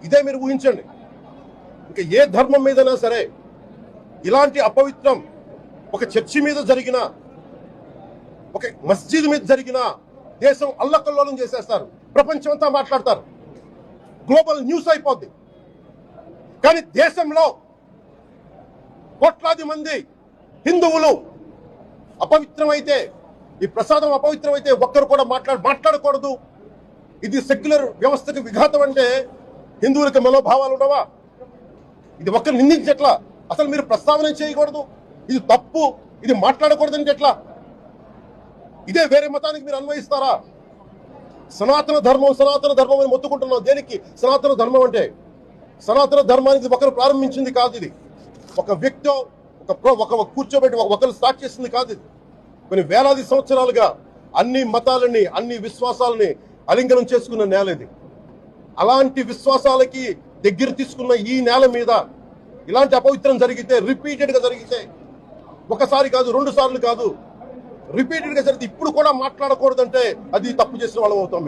ఇదే మీరు ఊహించండి. ఇంకా ఏ ధర్మం మీదైనా సరే ఇలాంటి అపవిత్రం ఒక చర్చి మీద జరిగిన, ఒక మస్జిద్ మీద జరిగిన దేశం అల్లకల్లోలం చేసేస్తారు, ప్రపంచం అంతా మాట్లాడతారు, గ్లోబల్ న్యూస్ అయిపోద్ది. కానీ దేశంలో కోట్లాది మంది హిందువులు అపవిత్రమైతే, ఈ ప్రసాదం అపవిత్రమైతే ఒక్కరు కూడా మాట్లాడకూడదు, ఇది సెక్యులర్ వ్యవస్థకు విఘాతం అంటే హిందువులకు మనోభావాలు ఉండవా? ఇది ఒక్కరు నిందించట్లా, అసలు మీరు ప్రస్తావన చేయకూడదు, ఇది తప్పు, ఇది మాట్లాడకూడదని ఎట్లా? ఇదే వేరే మతానికి మీరు అన్వయిస్తారా? సనాతన ధర్మం అని మొత్తుకుంటున్నాం. దేనికి సనాతన ధర్మం అంటే? సనాతన ధర్మానికి ఒకరు ప్రారంభించింది కాదు, ఇది ఒక వ్యక్తి ఒక కూర్చోబెట్టి ఒకరు స్టార్ట్ చేసింది కాదు. ఇది కొన్ని వేలాది సంవత్సరాలుగా అన్ని మతాలని, అన్ని విశ్వాసాలని అలింగనం చేసుకున్న నేల ఇది. అలాంటి విశ్వాసాలకి దగ్గర తీసుకున్న ఈ నేల మీద ఇలాంటి అపవిత్రం జరిగితే, రిపీటెడ్ గా జరిగితే, ఒకసారి కాదు, 2 సార్లు కాదు, రిపీటెడ్ గా జరిగితే ఇప్పుడు కూడా మాట్లాడకూడదంటే అది తప్పు చేసిన వాళ్ళం అవుతాం.